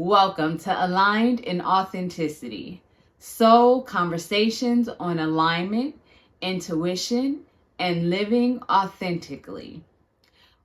Welcome to Aligned in Authenticity, soul conversations on alignment, intuition, and living authentically.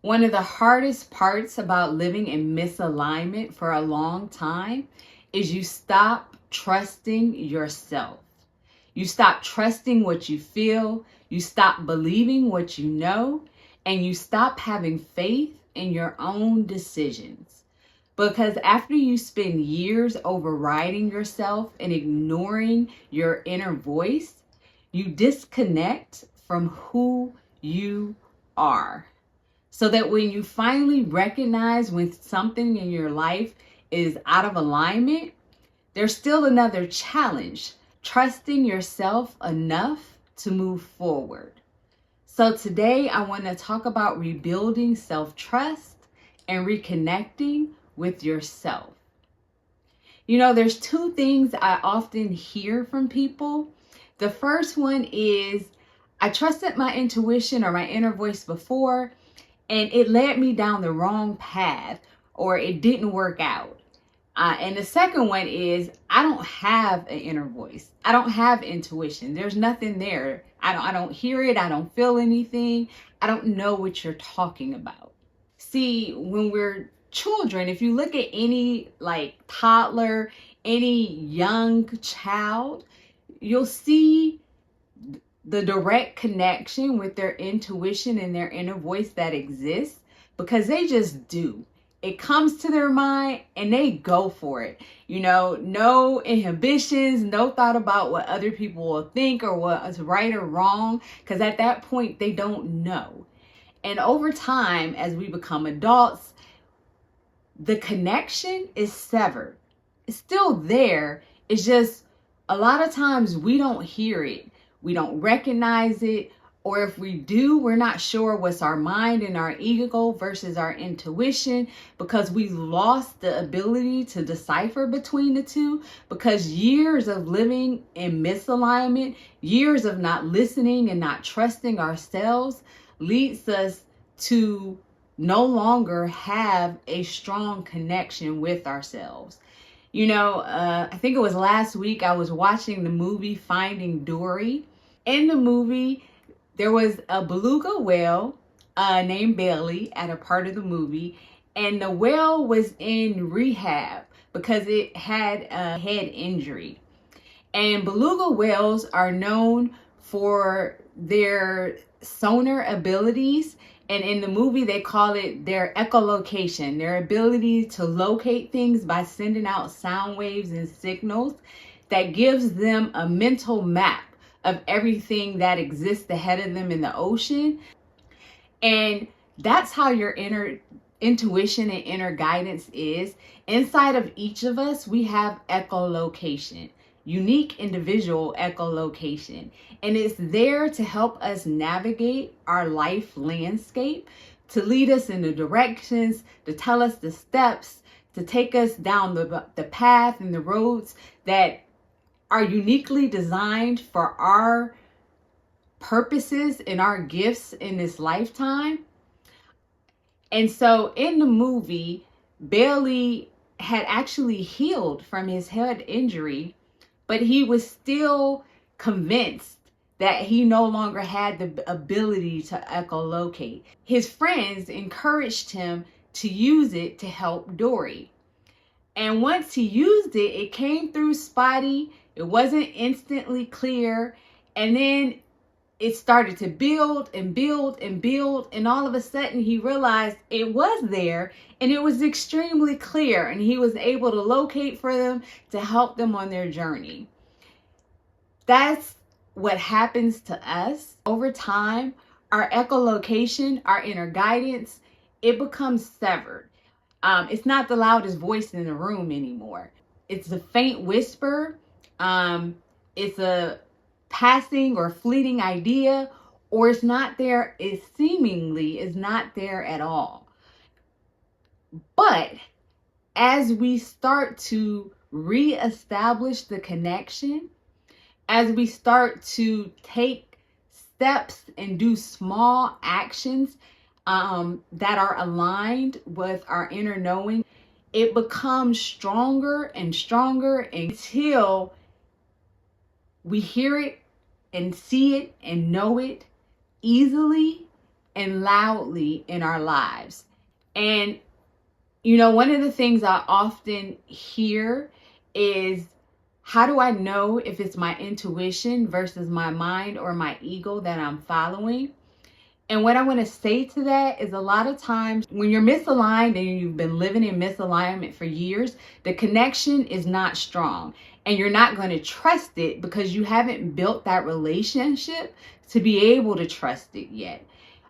One of the hardest parts about living in misalignment for a long time is you stop trusting yourself. You stop trusting what you feel, you stop believing what you know, and you stop having faith in your own decisions. Because after you spend years overriding yourself and ignoring your inner voice, you disconnect from who you are. So that when you finally recognize when something in your life is out of alignment, there's still another challenge, trusting yourself enough to move forward. So today I want to talk about rebuilding self-trust and reconnecting with yourself. You know, there's two things I often hear from people. The first one is, I trusted my intuition or my inner voice before, and it led me down the wrong path, or it didn't work out. And the second one is, I don't have an inner voice. I don't have intuition. There's nothing there. I don't hear it. I don't feel anything. I don't know what you're talking about. See, when we're children, if you look at any toddler, any young child, you'll see the direct connection with their intuition and their inner voice that exists because they just do. It comes to their mind and they go for it. You know, no inhibitions, no thought about what other people will think or what's right or wrong, because at that point they don't know. And over time, as we become adults, the connection is severed. It's still there. It's just a lot of times we don't hear it. We don't recognize it. Or if we do, we're not sure what's our mind and our ego versus our intuition, because we've lost the ability to decipher between the two, because years of living in misalignment, years of not listening and not trusting ourselves leads us to no longer have a strong connection with ourselves. You know, I think it was last week I was watching the movie Finding Dory. In the movie, there was a beluga whale named Bailey at a part of the movie, and the whale was in rehab because it had a head injury. And beluga whales are known for their sonar abilities. And in the movie, they call it their echolocation, their ability to locate things by sending out sound waves and signals that gives them a mental map of everything that exists ahead of them in the ocean. And that's how your inner intuition and inner guidance is. Inside of each of us, we have echolocation, unique individual echolocation, and it's there to help us navigate our life landscape, to lead us in the directions, to tell us the steps, to take us down the path and the roads that are uniquely designed for our purposes and our gifts in this lifetime. And so in the movie, Bailey had actually healed from his head injury, but he was still convinced that he no longer had the ability to echolocate. His friends encouraged him to use it to help Dory. And once he used it, it came through spotty. It wasn't instantly clear. And then it started to build and build and build. And all of a sudden he realized it was there and it was extremely clear. And he was able to locate for them to help them on their journey. That's what happens to us over time. Our echolocation, our inner guidance, it becomes severed. It's not the loudest voice in the room anymore. It's a faint whisper. It's a passing or fleeting idea, or it's not there. It seemingly is not there at all. But as we start to reestablish the connection, as we start to take steps and do small actions that are aligned with our inner knowing, it becomes stronger and stronger until we hear it and see it and know it easily and loudly in our lives. And, one of the things I often hear is, how do I know if it's my intuition versus my mind or my ego that I'm following? And what I want to say to that is, a lot of times when you're misaligned and you've been living in misalignment for years, the connection is not strong and you're not going to trust it because you haven't built that relationship to be able to trust it yet.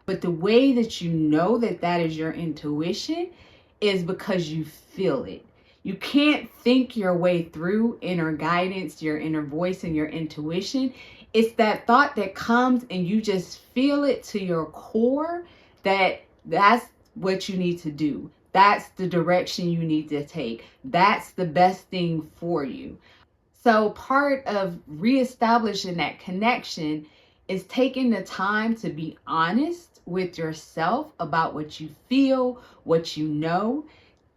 But the way that you know that that is your intuition is because you feel it. You can't think your way through inner guidance, your inner voice, and your intuition. It's that thought that comes and you just feel it to your core that's what you need to do. That's the direction you need to take. That's the best thing for you. So part of reestablishing that connection is taking the time to be honest with yourself about what you feel, what you know,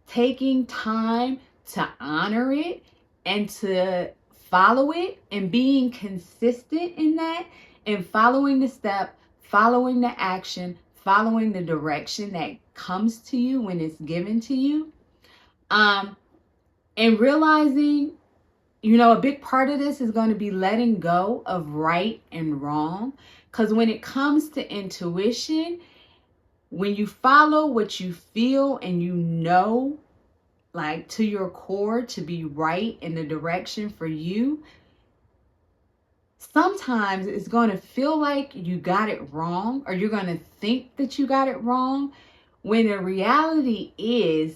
taking time to honor it and to follow it, and being consistent in that, and following the step, following the action, following the direction that comes to you when it's given to you. And realizing, a big part of this is going to be letting go of right and wrong. Because when it comes to intuition, when you follow what you feel and like to your core to be right in the direction for you, sometimes it's going to feel like you got it wrong, or you're going to think that you got it wrong, when the reality is,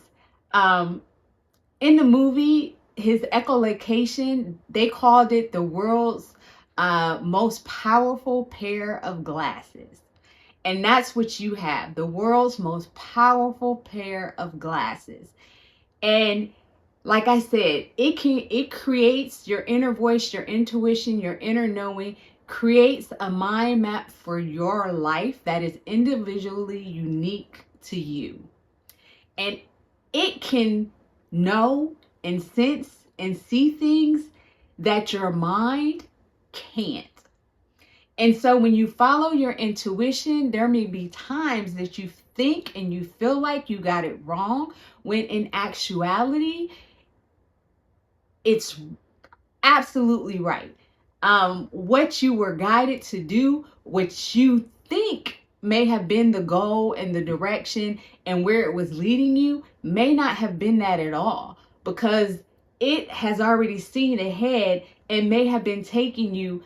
in the movie, his echolocation, they called it the world's most powerful pair of glasses. And that's what you have, the world's most powerful pair of glasses. And like I said, it creates your inner voice, your intuition, your inner knowing, creates a mind map for your life that is individually unique to you. And it can know and sense and see things that your mind can't. And so when you follow your intuition, there may be times that you think and you feel like you got it wrong, when in actuality, it's absolutely right. What you were guided to do, what you think may have been the goal and the direction and where it was leading you, may not have been that at all, because it has already seen ahead and may have been taking you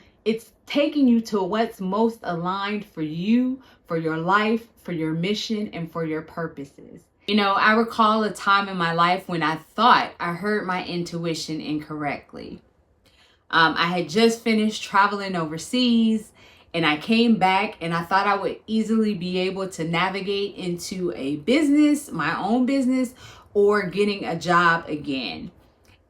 to what's most aligned for you, for your life, for your mission, and for your purposes. I recall a time in my life when I thought I heard my intuition incorrectly. I had just finished traveling overseas, and I came back and I thought I would easily be able to navigate into a business, my own business, or getting a job again.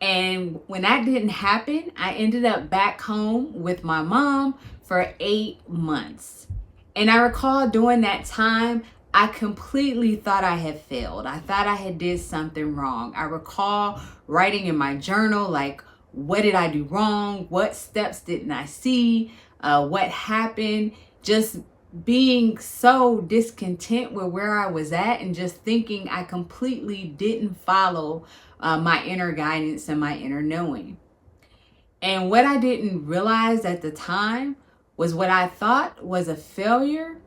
And when that didn't happen, I ended up back home with my mom for 8 months. And I recall during that time, I completely thought I had failed. I thought I had did something wrong. I recall writing in my journal, like, what did I do wrong? What steps didn't I see? What happened? Just being so discontent with where I was at, and just thinking I completely didn't follow my inner guidance and my inner knowing. And what I didn't realize at the time was what I thought was a failure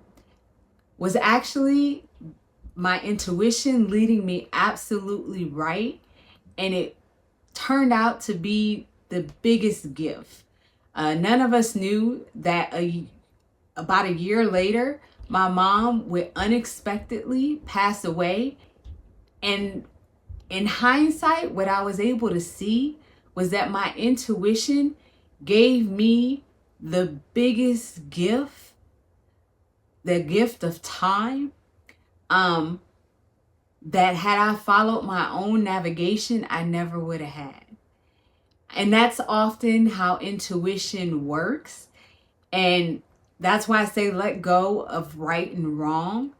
was actually my intuition leading me absolutely right. And it turned out to be the biggest gift. None of us knew that about a year later, my mom would unexpectedly pass away. And in hindsight, what I was able to see was that my intuition gave me the biggest gift, the gift of time, that had I followed my own navigation, I never would have had. And that's often how intuition works. And that's why I say let go of right and wrong.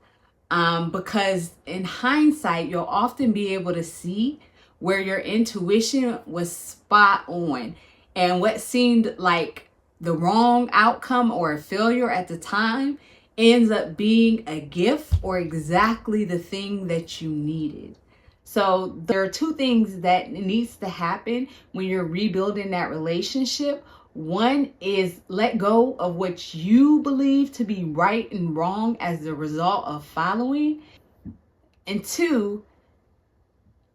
Because in hindsight, you'll often be able to see where your intuition was spot on, and what seemed like the wrong outcome or a failure at the time ends up being a gift or exactly the thing that you needed. So there are two things that needs to happen when you're rebuilding that relationship. One is let go of what you believe to be right and wrong as the result of following. And two,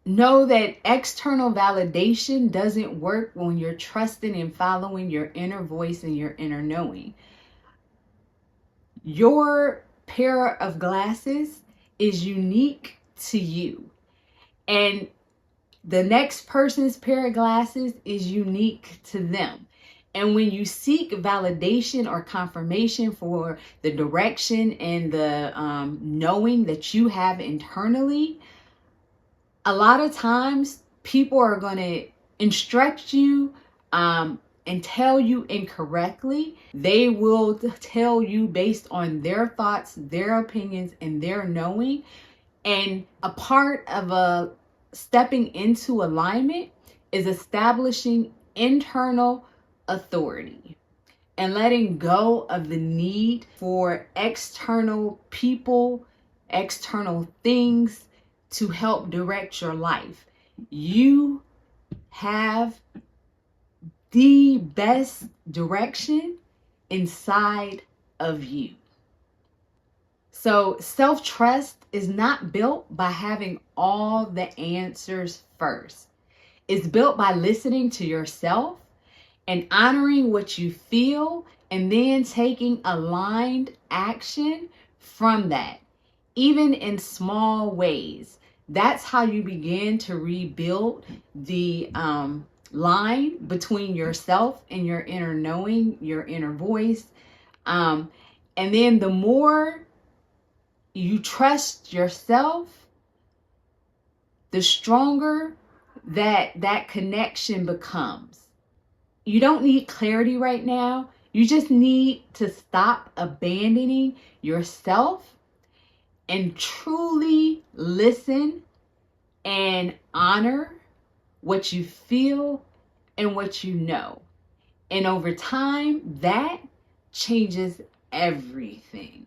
know that external validation doesn't work when you're trusting and following your inner voice and your inner knowing. Your pair of glasses is unique to you, and the next person's pair of glasses is unique to them. And when you seek validation or confirmation for the direction and the knowing that you have internally, a lot of times people are going to instruct you and tell you incorrectly. They will tell you based on their thoughts, their opinions, and their knowing. And a part of stepping into alignment is establishing internal authority and letting go of the need for external people, external things to help direct your life. You have the best direction inside of you. So self-trust is not built by having all the answers first. It's built by listening to yourself and honoring what you feel, and then taking aligned action from that, even in small ways. That's how you begin to rebuild the line between yourself and your inner knowing, your inner voice. And then the more you trust yourself, the stronger that connection becomes. You don't need clarity right now. You just need to stop abandoning yourself and truly listen and honor what you feel and what you know. And over time, that changes everything.